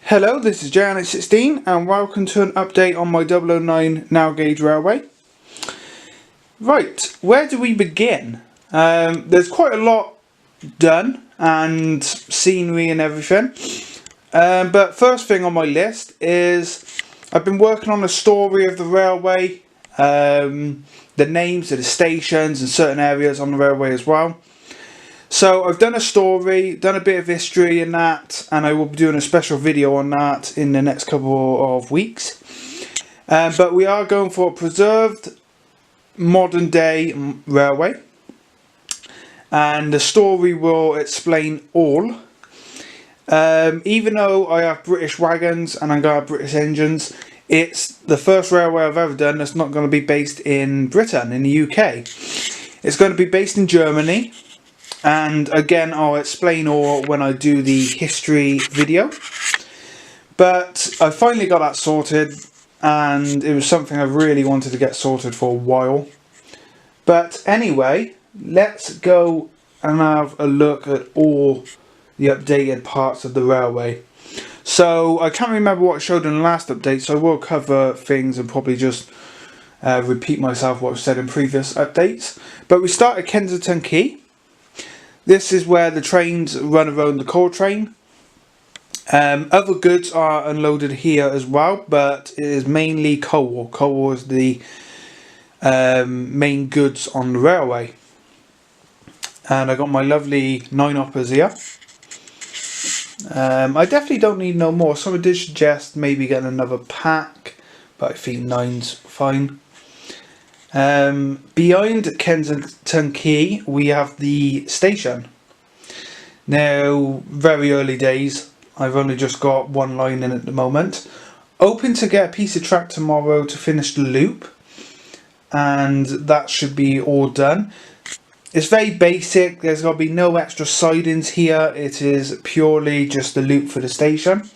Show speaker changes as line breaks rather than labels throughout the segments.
Hello, this is JN16 and welcome to an update on my 009 narrow gauge railway. Right, where do we begin? There's quite a lot done and scenery and everything. But first thing on my list is I've been working on the story of the railway, the names of the stations and certain areas on the railway as well. So I've done a story, done a bit of history in that, and I will be doing a special video on that in the next couple of weeks. But we are going for a preserved modern day railway, and the story will explain all. Even though I have British wagons and I'm going to have British engines, it's the first railway I've ever done that's not going to be based in Britain, in the UK. It's going to be based in Germany. And again, I'll explain all when I do the history video. But I finally got that sorted, and it was something I really wanted to get sorted for a while. But anyway, let's go and have a look at all the updated parts of the railway. So I can't remember what I showed in the last update, so I will cover things and probably just repeat myself what I've said in previous updates. But we start at Kensington Quay. This is where the trains run around the coal train. Other goods are unloaded here as well, but it is mainly coal. Coal is the main goods on the railway. And I got my lovely 9 hoppers here. I definitely don't need no more. Someone did suggest maybe getting another pack, but I think 9's fine. Behind Kensington Quay we have the station. Now, very early days, I've only just got one line in at the moment. Hoping to get a piece of track tomorrow to finish the loop, and that should be all done. It's very basic, there's got to be no extra sidings here, it is purely just the loop for the station.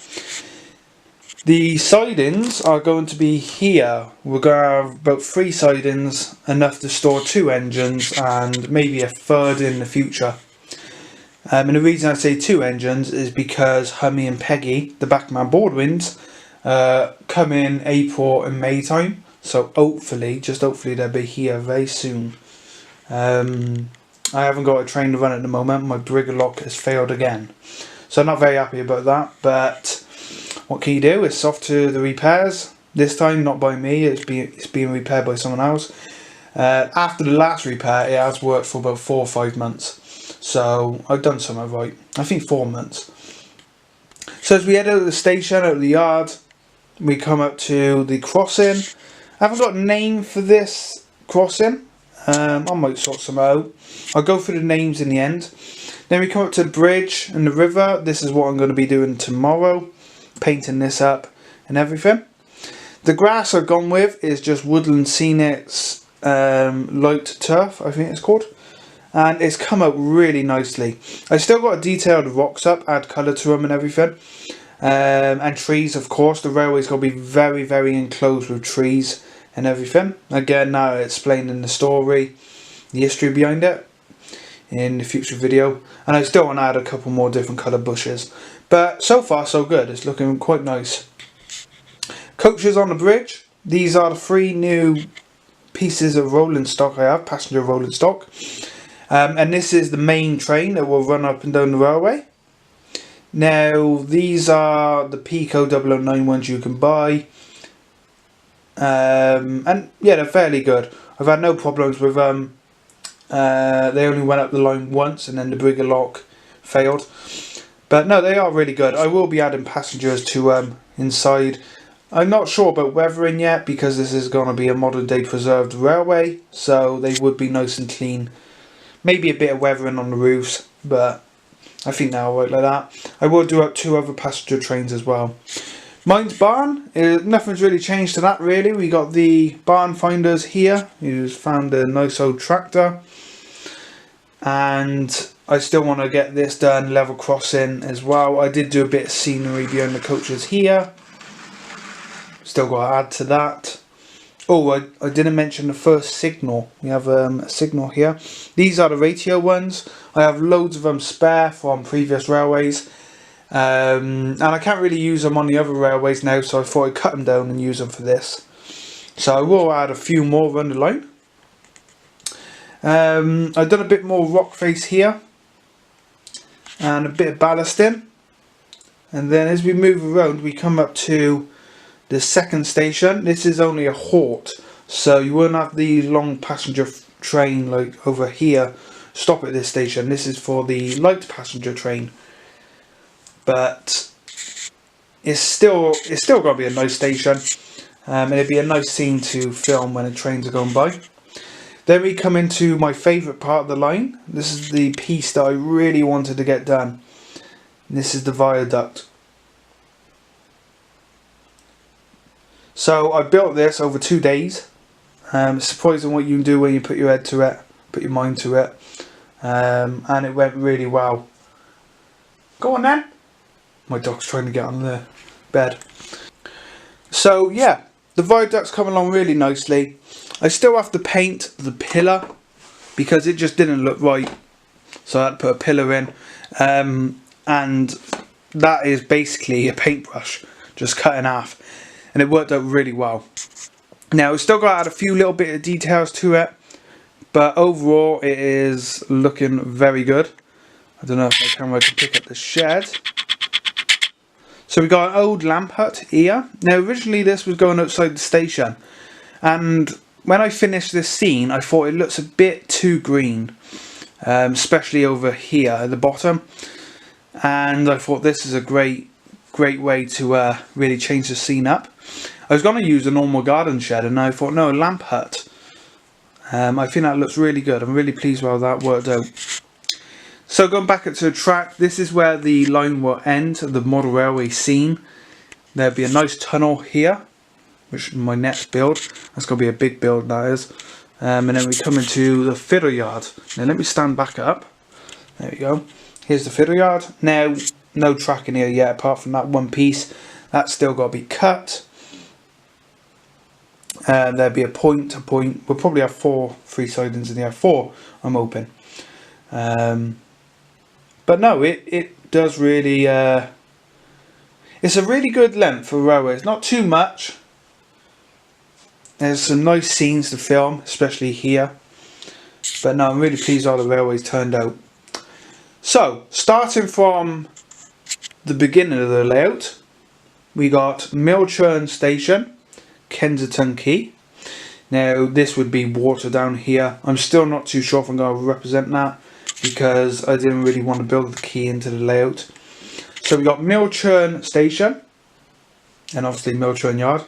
The sidings are going to be here. We're going to have about 3 sidings, enough to store 2 engines and maybe a third in the future. And the reason I say 2 engines is because Hummy and Peggy, the Bachmann Boardwinds, come in April and May time. So hopefully, just hopefully, they'll be here very soon. I haven't got a train to run at the moment. My brigger lock has failed again. So I'm not very happy about that, but what can you do? It's off to the repairs. This time not by me, it's being repaired by someone else. After the last repair, it has worked for about 4 or 5 months. So I've done something right. I think 4 months. So as we head out of the station, out of the yard, we come up to the crossing. I haven't got a name for this crossing. I might sort some out. I'll go through the names in the end. Then we come up to the bridge and the river. This is what I'm going to be doing tomorrow. Painting this up and everything. The grass I've gone with is just Woodland Scenics light turf, I think it's called, and it's come out really nicely. I still got to detail the rocks up, add colour to them and everything, and trees, of course. The railway's got to be very, very enclosed with trees and everything. Again, now explaining the story, the history behind it in the future video, and I still want to add a couple more different colour bushes. But so far so good, it's looking quite nice. Coaches on the bridge. These are the 3 new pieces of rolling stock I have, passenger rolling stock. And this is the main train that will run up and down the railway. Now these are the Pico 009 ones you can buy. And yeah, they're fairly good. I've had no problems with them. They only went up the line once and then the brigger lock failed. But no, they are really good. I will be adding passengers to inside. I'm not sure about weathering yet because this is going to be a modern day preserved railway. So they would be nice and clean. Maybe a bit of weathering on the roofs, but I think they'll work like that. I will do up 2 other passenger trains as well. Mine's barn, nothing's really changed to that really. We got the barn finders here, who's found a nice old tractor. And I still want to get this done, level crossing as well. I did do a bit of scenery behind the coaches here. Still got to add to that. Oh, I didn't mention the first signal. We have a signal here. These are the ratio ones. I have loads of them spare from previous railways. and I can't really use them on the other railways now, so I thought I'd cut them down and use them for this. So I will add a few more around the line. I've done a bit more rock face here and a bit of ballasting, and then as we move around we come up to the second station. This is only a halt, so you won't have the long passenger train like over here stop at this station. This is for the light passenger train, but it's still got to be a nice station, and it'd be a nice scene to film when the trains are going by. Then we come into my favourite part of the line. This is the piece that I really wanted to get done. This is the viaduct. So I built this over 2 days. It's surprising what you can do when you put your head to it, put your mind to it, and it went really well. Go on then. My dog's trying to get on the bed. So yeah, the viaduct's come along really nicely. I still have to paint the pillar because it just didn't look right, so I had to put a pillar in, and that is basically a paintbrush just cut in half, and it worked out really well. Now it's still got to add a few little bit of details to it, but overall it is looking very good. I don't know if my camera can pick up the shed. So we got an old lamp hut here. Now originally this was going outside the station, and when I finished this scene I thought it looks a bit too green, especially over here at the bottom, and I thought this is a great way to really change the scene up. I was going to use a normal garden shed, and I thought no, a lamp hut. I think that looks really good. I'm really pleased with how that worked out. So going back up to the track, this is where the line will end, the model railway scene. There'll be a nice tunnel here, which is my next build. That's going to be a big build, that is. And then we come into the fiddle yard. Now let me stand back up. There we go. Here's the fiddle yard. Now no track in here yet apart from that one piece. That's still got to be cut. There'll be a point. We'll probably have 3 sidings in here. 4 I'm hoping. But no, it does really, it's a really good length for a railway. It's not too much. There's some nice scenes to film, especially here. But no, I'm really pleased how the railways turned out. So, starting from the beginning of the layout, we got Millchurn Station, Kensington Quay. Now this would be water down here. I'm still not too sure if I'm going to represent that, because I didn't really want to build the quay into the layout. So we got Millchurn Station, and obviously Millchurn Yard.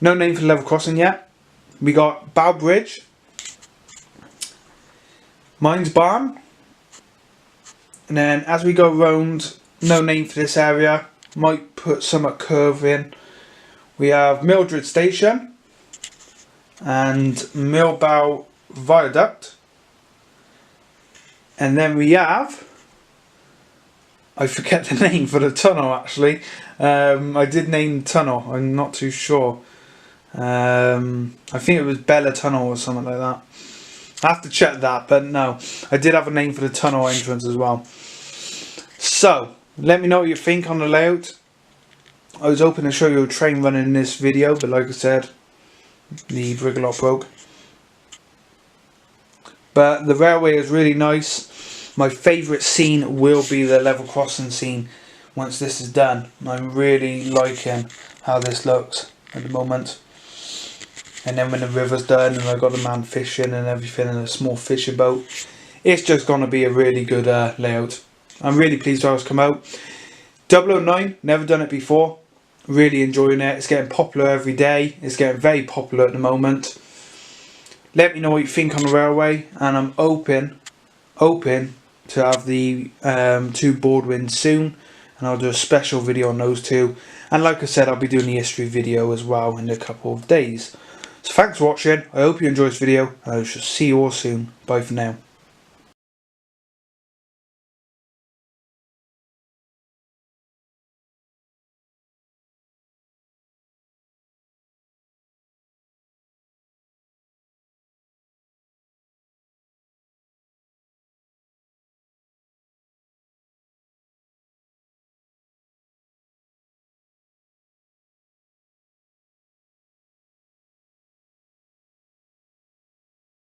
No name for the level crossing yet. We got Bow Bridge, Mines Barn, and then as we go around, no name for this area. Might put some at Curve in. We have Mildred Station and Millbow Viaduct. And then we have, I forget the name for the tunnel actually. I did name the tunnel, I'm not too sure. I think it was Bella Tunnel or something like that. I have to check that, but no, I did have a name for the tunnel entrance as well. So, let me know what you think on the layout. I was hoping to show you a train running in this video, but like I said, the Brigalotte broke. But the railway is really nice. My favourite scene will be the level crossing scene once this is done. I'm really liking how this looks at the moment. And then when the river's done and I've got the man fishing and everything in a small fishing boat, it's just going to be a really good layout. I'm really pleased how it's come out. 009, never done it before. Really enjoying it. It's getting popular every day. It's getting very popular at the moment. Let me know what you think on the railway, and I'm open to have the 2 Boardwinds soon, and I'll do a special video on those 2. And like I said, I'll be doing the history video as well in a couple of days. So thanks for watching. I hope you enjoyed this video, and I shall see you all soon. Bye for now.